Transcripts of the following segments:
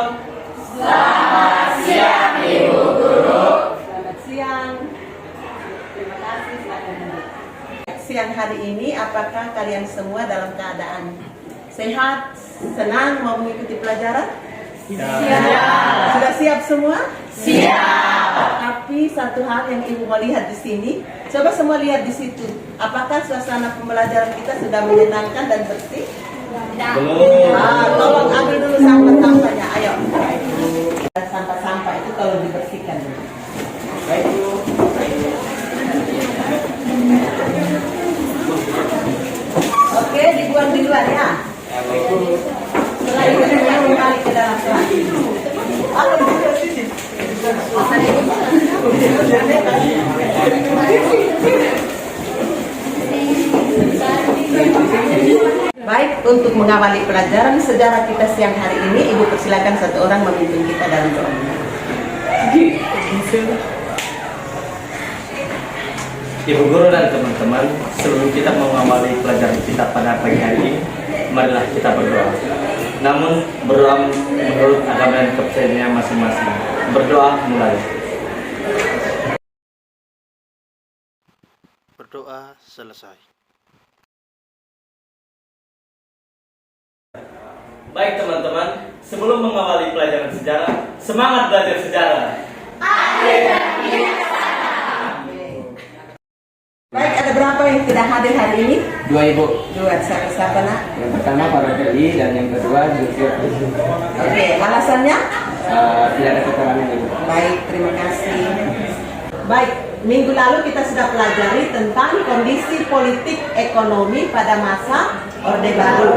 malam. Selamat siang Ibu Guru. Selamat siang. Terima kasih. Siang hari ini, apakah kalian semua dalam keadaan sehat, senang mau mengikuti pelajaran? Siap. Sudah siap semua? Siap. Tapi satu hal yang Ibu mau lihat di sini, coba semua lihat di situ. Apakah suasana pembelajaran kita sudah menyenangkan dan bersih? Belum. Tolong ambil dulu sampah-sampahnya. Ayo. Sampah-sampah itu kalau dibersihkan. Baik. Oke, dibuang di luar ya. Setelah itu kembali ke dalam kelas. Baik, untuk mengawali pelajaran sejarah kita siang hari ini, Ibu persilakan satu orang memimpin kita dalam doa. Ibu guru dan teman-teman, sebelum kita mengawali pelajaran kita pada pagi hari ini, marilah kita berdoa. Namun berdoa menurut agama dan kepercayaannya masing-masing. Berdoa mulai. Berdoa selesai. Baik teman-teman, sebelum mengawali pelajaran sejarah, semangat belajar sejarah. Baik, ada berapa yang tidak hadir hari ini? 2 Ibu. Dua, siapa nak? Yang pertama Pak Robi dan yang kedua Zulkifli. Oke, alasannya? Tidak ada keterangan Ibu. Baik, terima kasih. Baik, minggu lalu kita sudah pelajari tentang kondisi politik ekonomi pada masa Orde Baru.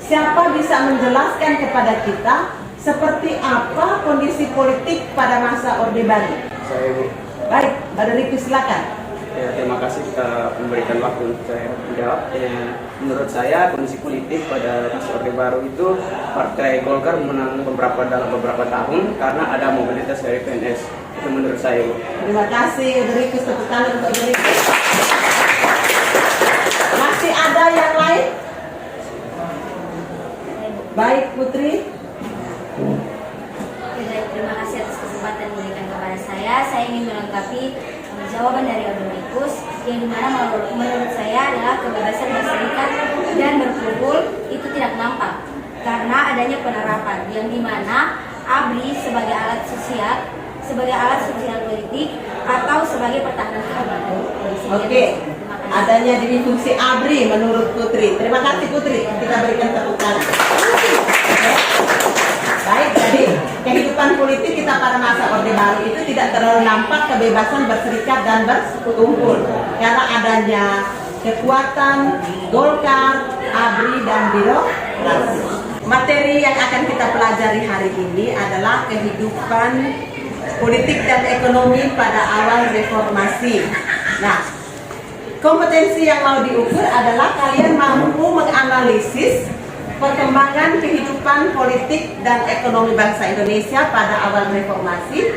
Siapa bisa menjelaskan kepada kita seperti apa kondisi politik pada masa Orde Baru? Saya Ibu. Baik, Pak Riki silakan. Ya, terima kasih kita memberikan waktu untuk saya menjawab. Menurut saya kondisi politik pada masa Orde Baru itu Partai Golkar menang dalam beberapa tahun karena ada mobilitas dari PNS. Itu menurut saya Ibu. Terima kasih, Riki, tepuk tangan untuk Riki. Masih ada yang lain? Baik, Putri. Baik, terima kasih atas kesempatan yang diberikan kepada saya. Saya ingin melengkapi jawaban dari Odorikus yang dimana menurut saya adalah kebebasan berserikat dan berkumpul itu tidak nampak karena adanya penerapan yang dimana ABRI sebagai alat sosial politik atau sebagai pertahanan keamanan. Oke, adanya di fungsi ABRI menurut Putri. Terima kasih Putri, kita berikan tepuk tangan. Baik, jadi kehidupan politik kita pada masa Orde Baru itu tidak terlalu nampak kebebasan berserikat dan berkumpul karena adanya kekuatan Golkar, ABRI dan birokrasi. Materi yang akan kita pelajari hari ini adalah kehidupan politik dan ekonomi pada awal reformasi. Nah, kompetensi yang mau diukur adalah kalian mampu menganalisis perkembangan kehidupan politik dan ekonomi bangsa Indonesia pada awal reformasi,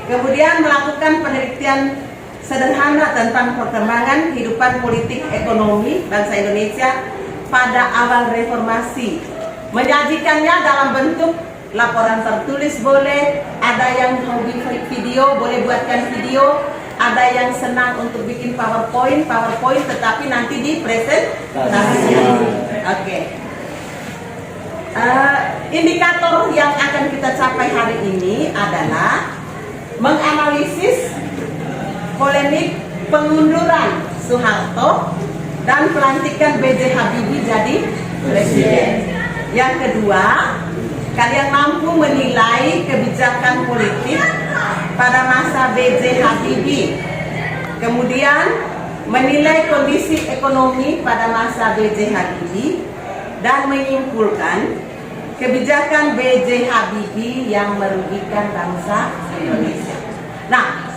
kemudian melakukan penelitian sederhana tentang perkembangan kehidupan politik ekonomi bangsa Indonesia pada awal reformasi, menyajikannya dalam bentuk laporan tertulis boleh, ada yang hobi video boleh buatkan video, ada yang senang untuk bikin PowerPoint tetapi nanti dipresentasi. Oke. Indikator yang akan kita capai hari ini adalah menganalisis polemik pengunduran Soeharto dan pelantikan B.J. Habibie jadi presiden. Yang kedua, kalian mampu menilai kebijakan politik pada masa B.J. Habibie. Kemudian menilai kondisi ekonomi pada masa B.J. Habibie dan menyimpulkan kebijakan B.J. Habibie yang merugikan bangsa Indonesia. Nah,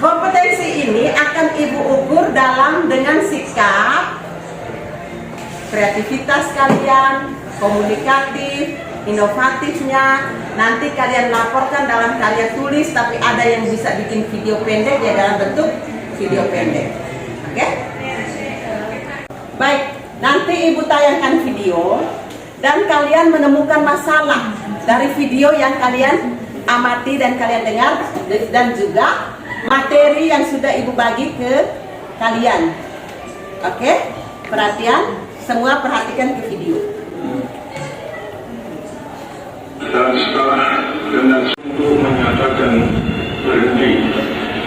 kompetensi ini akan Ibu ukur dengan sikap, kreativitas kalian, komunikatif, inovatifnya. Nanti kalian laporkan dalam karya tulis, tapi ada yang bisa bikin video pendek ya dalam bentuk video pendek. Oke? Baik, nanti Ibu tayangkan video dan kalian menemukan masalah dari video yang kalian amati dan kalian dengar, dan juga materi yang sudah Ibu bagi ke kalian. Oke? Perhatian, semua perhatikan ke video. Dan setelah dengan sungguh menyatakan berhenti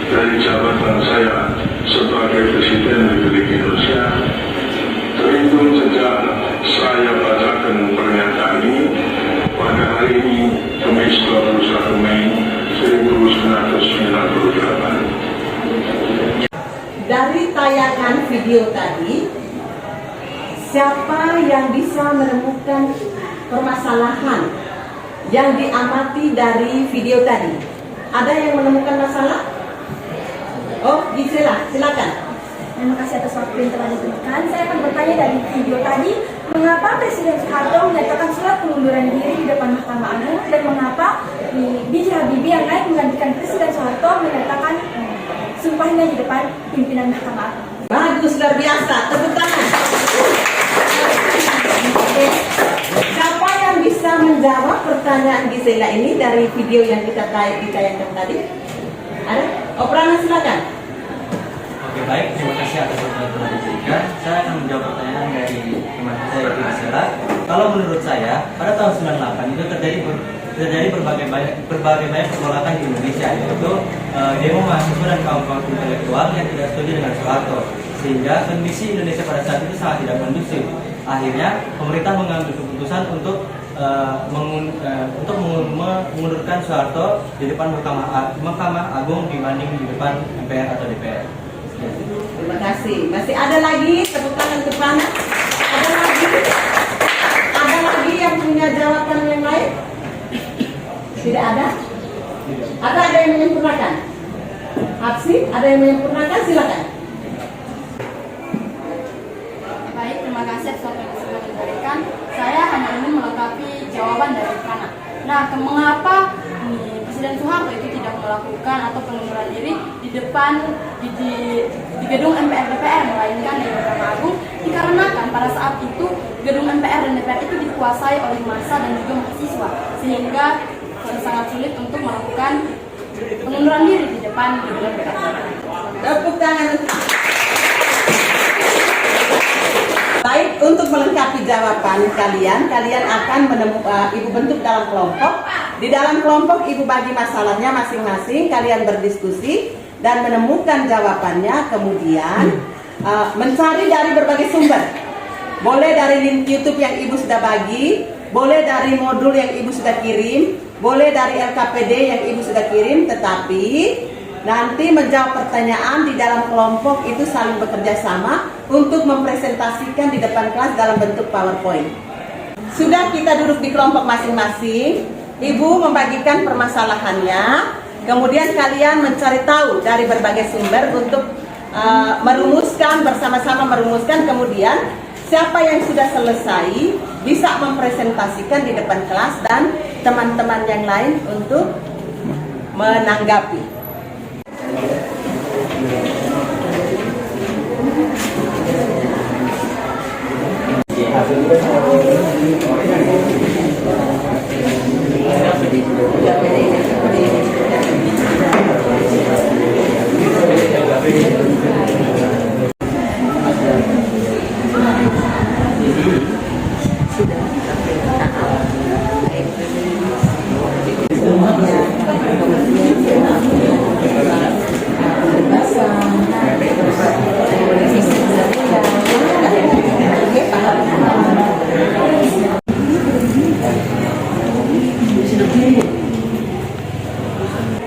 dari jabatan saya sebagai Presiden Republik Indonesia, terhitung sejak saya bacakan pernyataan ini pada hari ini, Kamis 21 Mei 1998. Dari tayangan video tadi, siapa yang bisa menemukan permasalahan yang diamati dari video tadi? Ada yang menemukan masalah? Oh, Gisela, silakan. Terima kasih atas waktu yang telah diberikan. Saya akan bertanya dari video tadi, mengapa Presiden Soeharto menyatakan surat pengunduran diri di depan Mahkamah Agung, dan mengapa B.J. Habibie yang naik menggantikan Presiden Soeharto menyatakan sumpahnya di depan pimpinan Mahkamah Agung. Bagus, luar biasa. Tepuk tangan. Oke. Siapa yang bisa menjawab pertanyaan Gisela ini dari video yang kita ditayangkan tadi? Ada? Operana, silakan. Oke, baik, terima kasih atas waktu yang telah diberikan. Saya akan menjawab pertanyaan dari teman saya yaitu Gisela. Kalau menurut saya, pada tahun 98 itu terjadi berbagai banyak pergolakan di Indonesia, yaitu demo mahasiswa dan kaum-kaum intelektual yang tidak setuju dengan Soeharto, sehingga kondisi Indonesia pada saat itu sangat tidak kondusif. Akhirnya pemerintah mengambil keputusan untuk mengundurkan Soeharto di depan Mahkamah Agung dibanding di depan MPR atau DPR. Terima kasih. Masih ada lagi, tepuk tangan ke sana. Ada lagi? Ada lagi yang punya jawaban yang lain? Tidak ada? Ada yang menyempurnakan? Hapsi, ada yang menyempurnakan? Silakan. Baik, terima kasih atas waktu yang sudah diberikan. Saya hanya ingin melengkapi jawaban dari Rifana. Nah, mengapa Presiden Soeharto itu tidak melakukan atau pengunduran diri di depan di gedung MPR DPR, melainkan di Mahkamah Agung? Dikarenakan pada saat itu gedung MPR dan DPR itu dikuasai oleh massa dan juga mahasiswa, sehingga sangat sulit untuk melakukan pengunduran diri di depan gedung MPR. Tepuk tangan. Baik, untuk melengkapi jawaban kalian akan Ibu bentuk dalam kelompok. Di dalam kelompok Ibu bagi masalahnya masing-masing, kalian berdiskusi dan menemukan jawabannya, kemudian mencari dari berbagai sumber. Boleh dari link YouTube yang Ibu sudah bagi, boleh dari modul yang Ibu sudah kirim, boleh dari LKPD yang Ibu sudah kirim, tetapi nanti menjawab pertanyaan di dalam kelompok itu saling bekerja sama untuk mempresentasikan di depan kelas dalam bentuk PowerPoint. Sudah kita duduk di kelompok masing-masing, Ibu membagikan permasalahannya, kemudian kalian mencari tahu dari berbagai sumber untuk merumuskan, bersama-sama merumuskan, kemudian siapa yang sudah selesai bisa mempresentasikan di depan kelas dan teman-teman yang lain untuk menanggapi.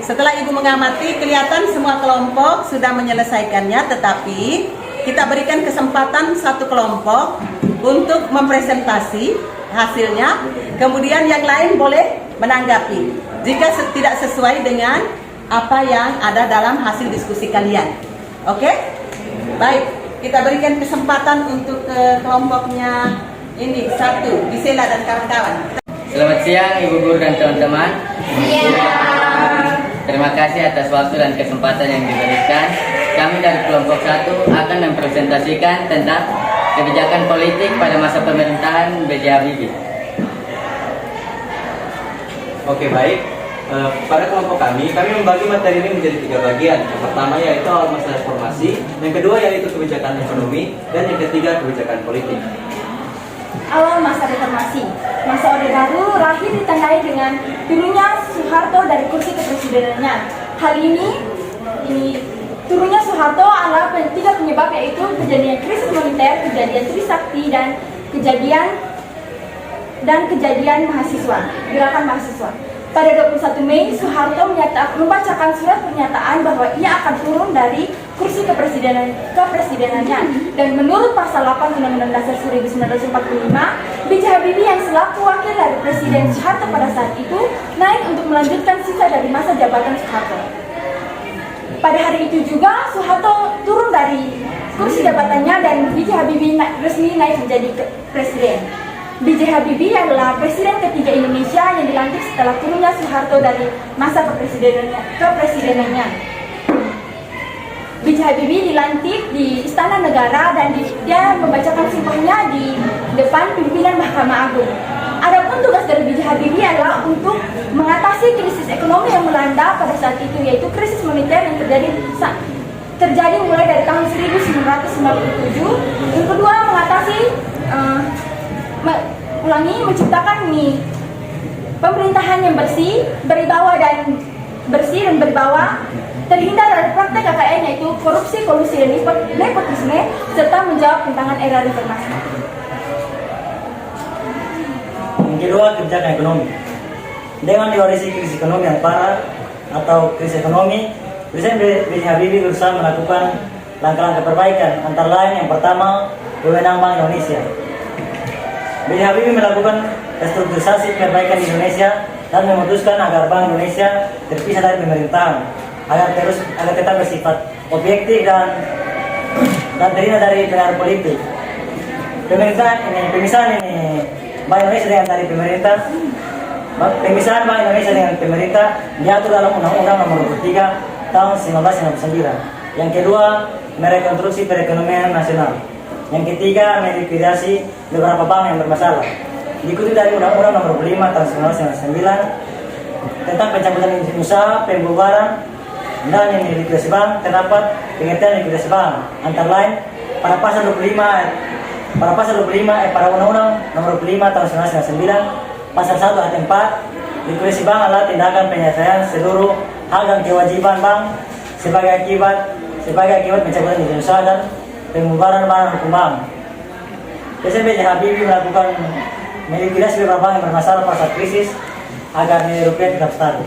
Setelah Ibu mengamati, kelihatan semua kelompok sudah menyelesaikannya, tetapi kita berikan kesempatan satu kelompok untuk mempresentasi hasilnya, kemudian yang lain boleh menanggapi jika tidak sesuai dengan apa yang ada dalam hasil diskusi kalian. Oke? Baik, kita berikan kesempatan untuk kelompoknya ini, satu, Gisela dan kawan-kawan. Selamat siang Ibu Guru dan teman-teman. Terima kasih atas waktu dan kesempatan yang diberikan. Kami dari kelompok 1 akan mempresentasikan tentang kebijakan politik pada masa pemerintahan B.J. Habibie. Oke, baik. Pada kelompok kami membagi materi ini menjadi 3 bagian. Yang pertama yaitu awal masa reformasi, yang kedua yaitu kebijakan ekonomi, dan yang ketiga kebijakan politik. Awal masa reformasi. Masa Orde Baru lahir ditandai dengan turunnya Soeharto dari kursi kepresidenannya. Hal ini turunnya Soeharto adalah 3 penyebab, yaitu kejadian krisis moneter, kejadian Trisakti, dan kejadian mahasiswa, gerakan mahasiswa. Pada 21 Mei, Soeharto membacakan surat pernyataan bahwa ia akan turun dari kursi kepresidenannya. Dan menurut pasal 8 Undang-Undang Dasar 1945, B.J. Habibie yang selaku wakil dari Presiden Soeharto pada saat itu naik untuk melanjutkan sisa dari masa jabatan Soeharto. Pada hari itu juga Soeharto turun dari kursi jabatannya dan B.J. Habibie resmi naik menjadi presiden. B.J. Habibie adalah presiden ketiga Indonesia yang dilantik setelah turunnya Soeharto dari masa kepresidenannya. B.J. Habibie dilantik di Istana Negara dan dia membacakan sumpahnya di depan pimpinan Mahkamah Agung. Adapun tugas dari B.J. Habibie adalah untuk mengatasi krisis ekonomi yang melanda pada saat itu, yaitu krisis moneter yang terjadi mulai dari tahun 1997. Yang kedua, menciptakan pemerintahan yang bersih, berwibawa dan berwibawa, terhindar dari praktek KKN, yaitu korupsi, kolusi, dan nepotisme, serta menjawab tantangan era reformasi. Yang kedua, kebijakan ekonomi. Dengan diwarisi krisis ekonomi yang parah atau krisis ekonomi, Presiden B.J. Habibie berusaha melakukan langkah-langkah perbaikan, antara lain yang pertama, wewenang Bank Indonesia. B.J. Habibie melakukan restrukturisasi perbaikan di Indonesia dan memutuskan agar Bank Indonesia terpisah dari pemerintahan, agar tetap bersifat objektif dan terhindar dari pengaruh politik. Pemisahan Bank Indonesia dengan dari pemerintah, pemisahan Bank Indonesia dengan pemerintah diatur dalam Undang-Undang Nomor 23 Tahun 1999. Yang kedua, merekonstruksi perekonomian nasional. Yang ketiga, melikuidasi beberapa bank yang bermasalah. Diikuti dari Undang-Undang Nomor 5 Tahun 1999 tentang pencabutan izin usaha, pembubaran, dan yang likuidasi bank. Terdapat pengertian likuidasi bank, antara lain pada pasal 25 pada Undang-Undang Nomor 5 Tahun 1999 pasal 1 ayat 4, likuidasi bank adalah tindakan penyelesaian seluruh hak dan kewajiban bank sebagai akibat pencabutan izin usaha dan pembubaran barang hukum bank. Presiden B.J. Habibie melakukan melikuidasi beberapa bank yang bermasalah pada saat krisis agar nilai rupiah tetap stabil.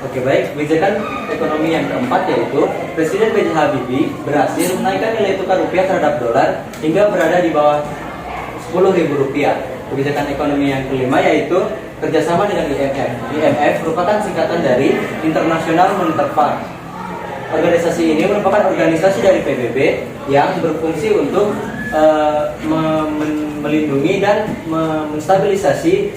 Oke, baik. Kebijakan ekonomi yang keempat yaitu Presiden B.J. Habibie berhasil menaikkan nilai tukar rupiah terhadap dolar hingga berada di bawah Rp10.000. Kebijakan ekonomi yang kelima yaitu kerjasama dengan IMF. IMF merupakan singkatan dari International Monetary Fund. Organisasi ini merupakan organisasi dari PBB yang berfungsi untuk melindungi dan menstabilisasi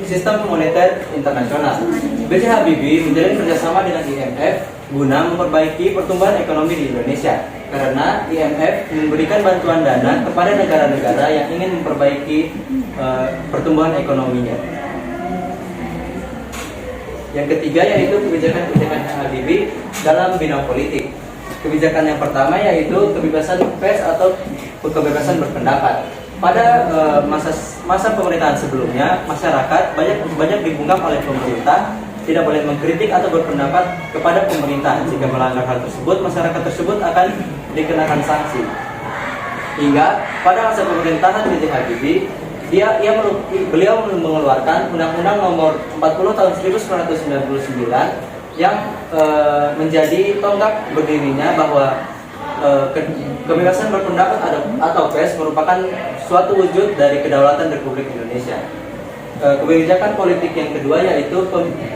sistem moneter internasional. B.J. Habibie menjalin kerjasama dengan IMF guna memperbaiki pertumbuhan ekonomi di Indonesia, karena IMF memberikan bantuan dana kepada negara-negara yang ingin memperbaiki pertumbuhan ekonominya. Yang ketiga yaitu kebijakan Habibie dalam bidang politik. Kebijakan yang pertama yaitu kebebasan pers atau kebebasan berpendapat. Pada masa pemerintahan sebelumnya, masyarakat banyak dibungkam oleh pemerintah, tidak boleh mengkritik atau berpendapat kepada pemerintah. Jika melanggar hal tersebut, masyarakat tersebut akan dikenakan sanksi. Hingga pada masa pemerintahan B.J. Habibie, beliau mengeluarkan Undang-Undang Nomor 40 Tahun 1999 yang menjadi tonggak berdirinya bahwa kebebasan berpendapat atau pers merupakan suatu wujud dari kedaulatan Republik Indonesia. Kebijakan politik yang kedua yaitu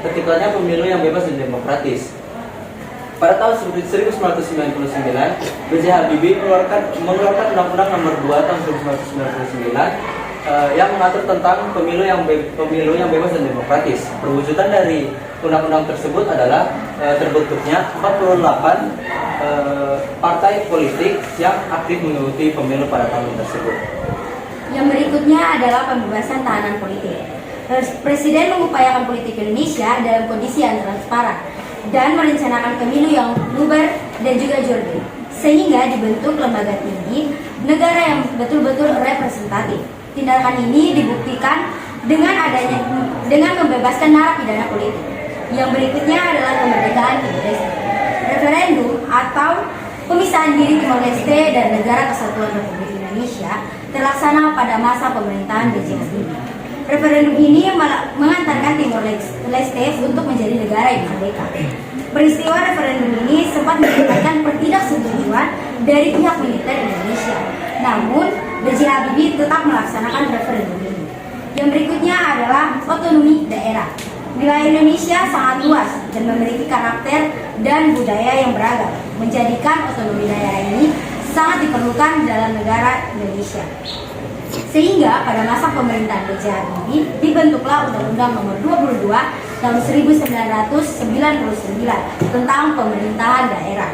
terciptanya pemilu yang bebas dan demokratis. Pada tahun 1999, B.J. Habibie mengeluarkan Undang-Undang Nomor 2 Tahun 1999 yang mengatur tentang pemilu yang bebas dan demokratis. Perwujudan dari undang-undang tersebut adalah terbentuknya 48 partai politik yang aktif mengikuti pemilu pada tahun tersebut. Yang berikutnya adalah pembebasan tahanan politik. Presiden mengupayakan politik Indonesia dalam kondisi yang transparan dan merencanakan pemilu yang luber dan juga jurdil, sehingga dibentuk lembaga tinggi negara yang betul-betul representatif. Tindakan ini dibuktikan dengan membebaskan narapidana politik. Yang berikutnya adalah kemerdekaan Timor Leste. Referendum atau pemisahan diri Timor Leste dan Negara Kesatuan Republik Indonesia terlaksana pada masa pemerintahan B.J. Habibie. Referendum ini mengantarkan Timor Leste untuk menjadi negara yang merdeka. Peristiwa referendum ini sempat mendapatkan ketidaksetujuan dari pihak militer Indonesia. Namun, B.J. Habibie tetap melaksanakan referendum ini. Yang berikutnya adalah otonomi daerah. Wilayah Indonesia sangat luas dan memiliki karakter dan budaya yang beragam, menjadikan otonomi daerah ini sangat diperlukan dalam negara Indonesia. Sehingga pada masa pemerintahan B.J. Habibie dibentuklah Undang-Undang Nomor 22 tahun 1999 tentang pemerintahan daerah.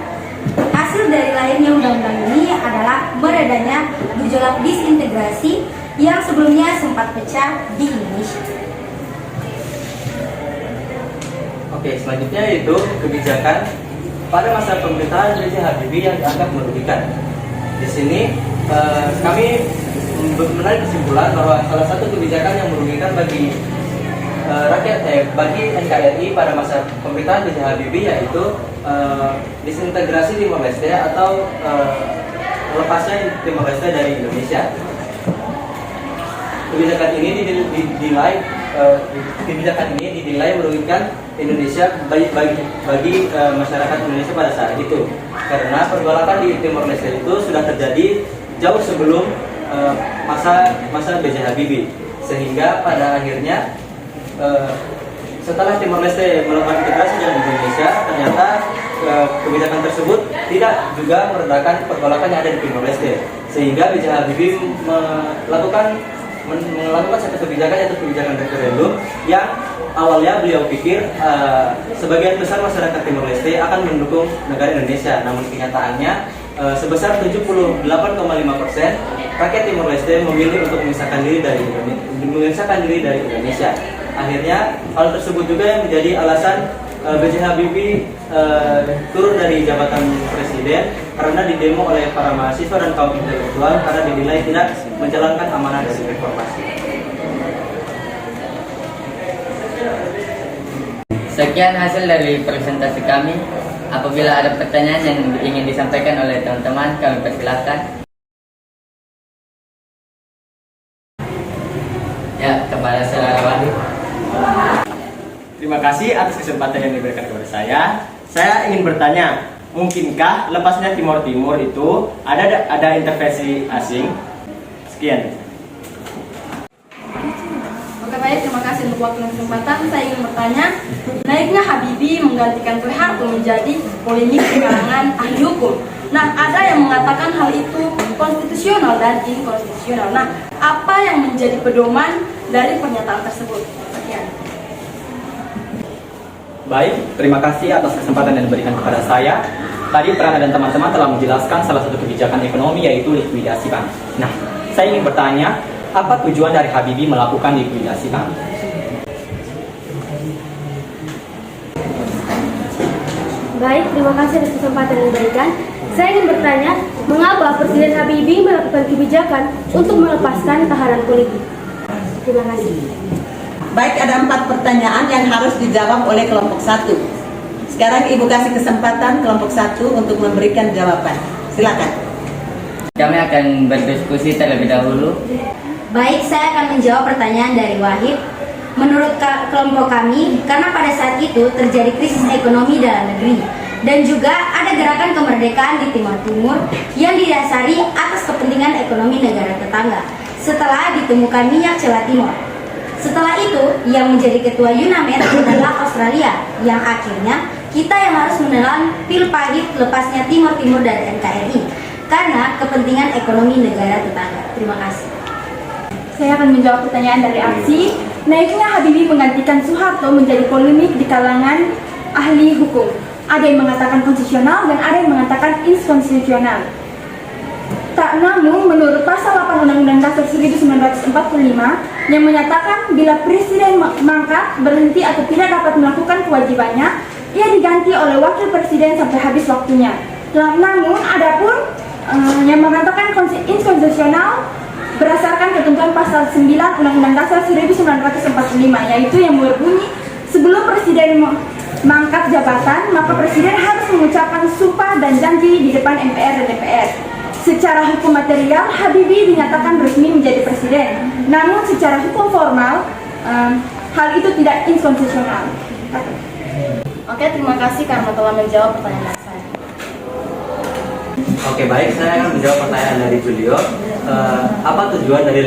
Hasil dari lahirnya undang-undang ini adalah meredanya gejolak disintegrasi yang sebelumnya sempat pecah di Indonesia. Oke, selanjutnya yaitu kebijakan pada masa pemerintahan B.J. Habibie yang dianggap merugikan. Di sini kami menarik kesimpulan bahwa salah satu kebijakan yang merugikan bagi bagi NKRI pada masa pemerintahan B.J. Habibie yaitu disintegrasi Timor Leste atau lepasnya Timor Leste dari Indonesia. Kebijakan ini dinilai merugikan Indonesia bagi masyarakat Indonesia pada saat itu, karena pergolakan di Timor Leste itu sudah terjadi jauh sebelum masa B.J. Habibie, sehingga pada akhirnya setelah Timor Leste melakukan integrasi dengan Indonesia, ternyata kebijakan tersebut tidak juga meredakan pergolakan yang ada di Timor Leste, sehingga B.J. Habibie melakukan satu kebijakan, yaitu kebijakan referendum yang awalnya beliau pikir sebagian besar masyarakat Timor Leste akan mendukung negara Indonesia, namun kenyataannya sebesar 78,5% rakyat Timor Leste memilih untuk memisahkan diri dari Indonesia. Akhirnya hal tersebut juga yang menjadi alasan B.J. Habibie turun dari jabatan presiden karena didemo oleh para mahasiswa dan kaum intelektual karena dinilai tidak menjalankan amanah dari reformasi. Sekian hasil dari presentasi kami. Apabila ada pertanyaan yang ingin disampaikan oleh teman-teman, kami persilahkan. Ya, kepada saudara Wahid. Terima kasih atas kesempatan yang diberikan kepada saya. Saya ingin bertanya, mungkinkah lepasnya Timor Timur itu ada intervensi asing? Sekian. Oke, baik, terima kasih untuk waktu dan kesempatan. Saya ingin bertanya, naiknya Habibie menggantikan Soeharto menjadi polemik di kalangan ahli hukum. Nah, ada yang mengatakan hal itu konstitusional dan inkonstitusional. Nah, apa yang menjadi pedoman dari pernyataan tersebut? Sekian. Baik, terima kasih atas kesempatan yang diberikan kepada saya. Tadi Prana dan teman-teman telah menjelaskan salah satu kebijakan ekonomi, yaitu likuidasi bank. Nah, saya ingin bertanya, apa tujuan dari Habibie melakukan likuidasi bank? Baik, terima kasih atas kesempatan yang diberikan. Saya ingin bertanya, mengapa Presiden Habibie melakukan kebijakan untuk melepaskan tahanan politik? Terima kasih. Baik, ada 4 pertanyaan yang harus dijawab oleh kelompok 1. Sekarang Ibu kasih kesempatan kelompok 1 untuk memberikan jawaban. Silakan. Kami akan berdiskusi terlebih dahulu. Baik, saya akan menjawab pertanyaan dari Wahid. Menurut kelompok kami, karena pada saat itu terjadi krisis ekonomi dalam negeri dan juga ada gerakan kemerdekaan di Timor Timur yang didasari atas kepentingan ekonomi negara tetangga setelah ditemukan minyak celah Timor. Setelah itu, yang menjadi ketua UNAMED adalah Australia, yang akhirnya kita yang harus menelan pil pahit lepasnya Timor Timur dari NKRI karena kepentingan ekonomi negara tetangga. Terima kasih. Saya akan menjawab pertanyaan dari Aksi. Naiknya Habibie menggantikan Soeharto menjadi polemik di kalangan ahli hukum. Ada yang mengatakan konstitusional dan ada yang mengatakan inkonstitusional. Tak namun, menurut pasal 8 Undang-Undang Dasar 1945 yang menyatakan bila presiden mangkat, berhenti atau tidak dapat melakukan kewajibannya, ia diganti oleh wakil presiden sampai habis waktunya. Namun, adapun yang mengatakan inkonstitusional berdasarkan ketentuan pasal 9 Undang-Undang Dasar 1945, yaitu yang berbunyi sebelum presiden mangkat jabatan, maka presiden harus mengucapkan sumpah dan janji di depan MPR dan DPR. Secara hukum material, Habibie dinyatakan resmi menjadi presiden. Namun secara hukum formal, hal itu tidak inkonstitusional. Oke, terima kasih karena telah menjawab pertanyaan saya. Oke, baik, saya akan menjawab pertanyaan dari beliau. Apa tujuan dari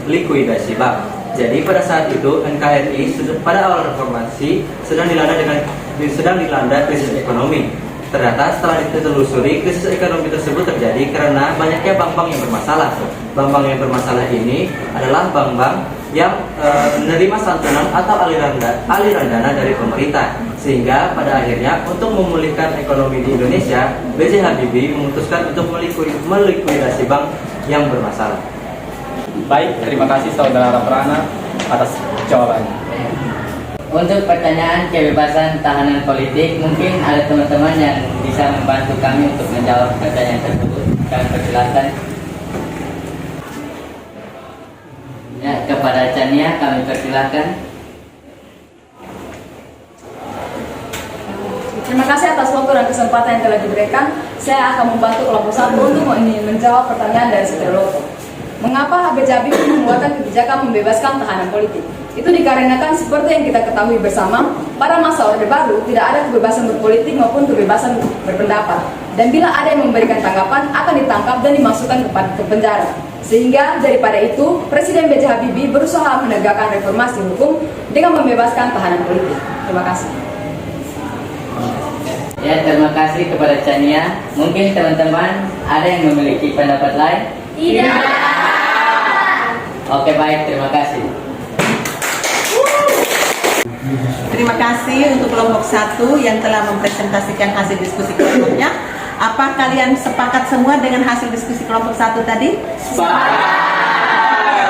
likuidasi bank? Jadi pada saat itu NKRI pada awal reformasi sedang dilanda krisis ekonomi. Ternyata setelah ditelusuri, krisis ekonomi tersebut terjadi karena banyaknya bank-bank yang bermasalah. Bank-bank yang bermasalah ini adalah bank-bank yang menerima santunan atau aliran dana dari pemerintah. Sehingga pada akhirnya untuk memulihkan ekonomi di Indonesia, B.J. Habibie memutuskan untuk melikuidasi bank yang bermasalah. Baik, terima kasih Saudara Prana atas jawabannya. Untuk pertanyaan kebebasan tahanan politik, mungkin ada teman-teman yang bisa membantu kami untuk menjawab pertanyaan tersebut. Kami persilakan. Ya, kepada Chania kami persilakan. Terima kasih atas waktu dan kesempatan yang telah diberikan. Saya akan membantu kelompok 1 untuk menjawab pertanyaan dari Setialoto. Mengapa B.J. Habibie mengeluarkan kebijakan membebaskan tahanan politik? Itu dikarenakan seperti yang kita ketahui bersama, pada masa Orde Baru tidak ada kebebasan berpolitik maupun kebebasan berpendapat. Dan bila ada yang memberikan tanggapan, akan ditangkap dan dimasukkan ke penjara. Sehingga daripada itu, Presiden B.J. Habibie berusaha menegakkan reformasi hukum dengan membebaskan tahanan politik. Terima kasih. Ya, terima kasih kepada Chania. Mungkin teman-teman ada yang memiliki pendapat lain? Tidak. Oke, baik, terima kasih. Terima kasih untuk kelompok 1 yang telah mempresentasikan hasil diskusi kelompoknya. Apa kalian sepakat semua dengan hasil diskusi kelompok 1 tadi? Sepakat.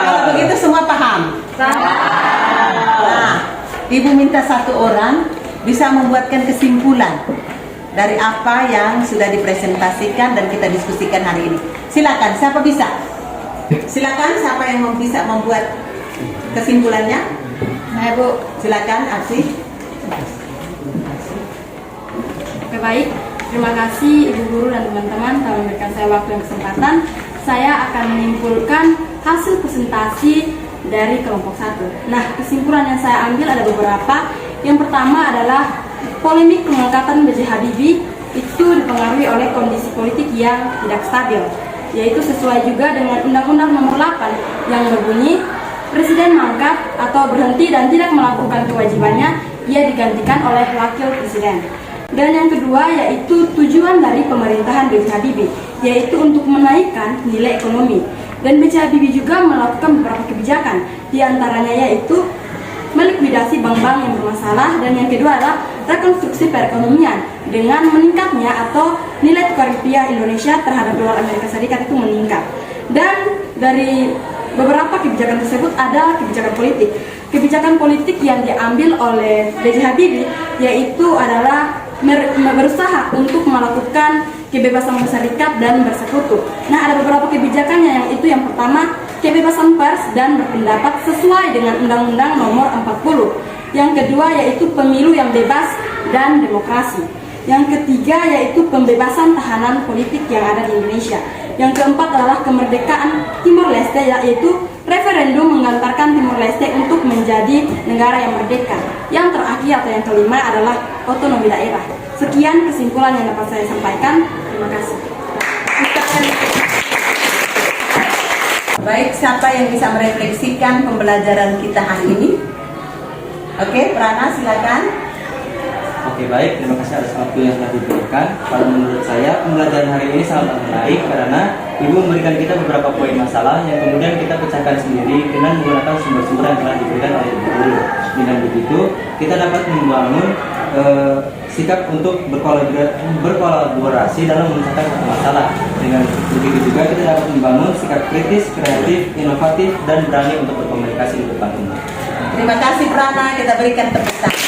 Kalau begitu semua paham? Nah, Ibu minta 1 orang bisa membuatkan kesimpulan dari apa yang sudah dipresentasikan dan kita diskusikan hari ini. Silakan, siapa bisa? Silakan, siapa yang bisa membuat kesimpulannya? Nah, Bu. Silakan, Arsy. Oke, baik. Terima kasih Ibu Guru dan teman-teman telah memberikan saya waktu dan kesempatan. Saya akan menyimpulkan hasil presentasi dari kelompok 1. Nah, kesimpulan yang saya ambil ada beberapa. Yang pertama adalah polemik pengangkatan B.J. Habibie itu dipengaruhi oleh kondisi politik yang tidak stabil, yaitu sesuai juga dengan Undang-Undang Nomor 8 yang berbunyi Presiden mangkat atau berhenti dan tidak melakukan kewajibannya, ia digantikan oleh wakil presiden. Dan yang kedua yaitu tujuan dari pemerintahan B.J. Habibie, yaitu untuk menaikkan nilai ekonomi. Dan B.J. Habibie juga melakukan beberapa kebijakan, diantaranya yaitu melikuidasi bank-bank yang bermasalah, dan yang kedua adalah rekonstruksi perekonomian dengan meningkatnya atau nilai tukar rupiah Indonesia terhadap dolar Amerika Serikat itu meningkat. Dan dari beberapa kebijakan tersebut ada kebijakan politik. Kebijakan politik yang diambil oleh B.J. Habibie yaitu adalah berusaha untuk melakukan kebebasan berserikat dan bersekutu. Nah, ada beberapa kebijakannya, yang itu yang pertama kebebasan pers dan berpendapat sesuai dengan Undang-Undang Nomor 40. Yang kedua yaitu pemilu yang bebas dan demokrasi. Yang ketiga yaitu pembebasan tahanan politik yang ada di Indonesia. Yang keempat adalah kemerdekaan Timor Leste, yaitu referendum mengantarkan Timor Leste untuk menjadi negara yang merdeka. Yang terakhir atau yang kelima adalah otonomi daerah. Sekian kesimpulan yang dapat saya sampaikan. Terima kasih. Baik, siapa yang bisa merefleksikan pembelajaran kita hari ini? Oke, Prana silakan. Oke, baik, terima kasih atas waktu yang telah diberikan. Kalau menurut saya pembelajaran hari ini sangat menarik karena Ibu memberikan kita beberapa poin masalah yang kemudian kita pecahkan sendiri dengan menggunakan sumber-sumber yang telah diberikan oleh Ibu Guru. Dengan begitu kita dapat membangun sikap untuk berkolaborasi dalam memecahkan masalah. Dengan Begitu juga kita dapat membangun sikap kritis, kreatif, inovatif, dan berani untuk berkomunikasi di depan umum. Terima kasih Prana, kita berikan tepuk tangan.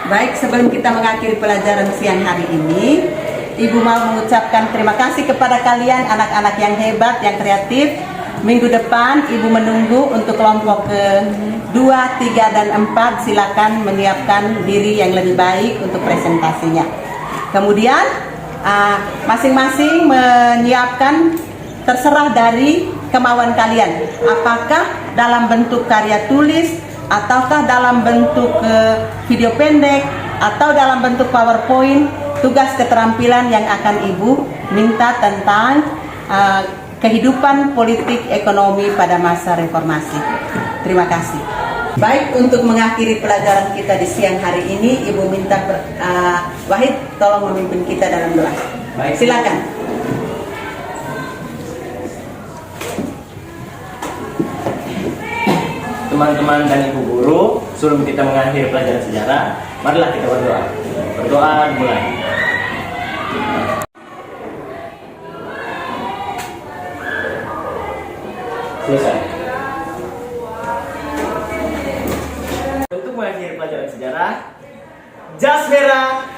Baik, sebelum kita mengakhiri pelajaran siang hari ini, Ibu mau mengucapkan terima kasih kepada kalian anak-anak yang hebat, yang kreatif. Minggu depan Ibu menunggu untuk kelompok ke-2, 3, dan 4. Silakan menyiapkan diri yang lebih baik untuk presentasinya. Kemudian masing-masing menyiapkan terserah dari kemauan kalian. Apakah dalam bentuk karya tulis, ataukah dalam bentuk video pendek, atau dalam bentuk PowerPoint. Tugas keterampilan yang akan Ibu minta tentang kehidupan politik ekonomi pada masa reformasi. Terima kasih. Baik, untuk mengakhiri pelajaran kita di siang hari ini, Ibu minta Wahid tolong memimpin kita dalam doa. Baik. Silakan. Teman-teman dan ibu guru, sebelum kita mengakhiri pelajaran sejarah, marilah kita berdoa. Berdoa mulai. Selesai. Untuk mengakhiri pelajaran sejarah, jas merah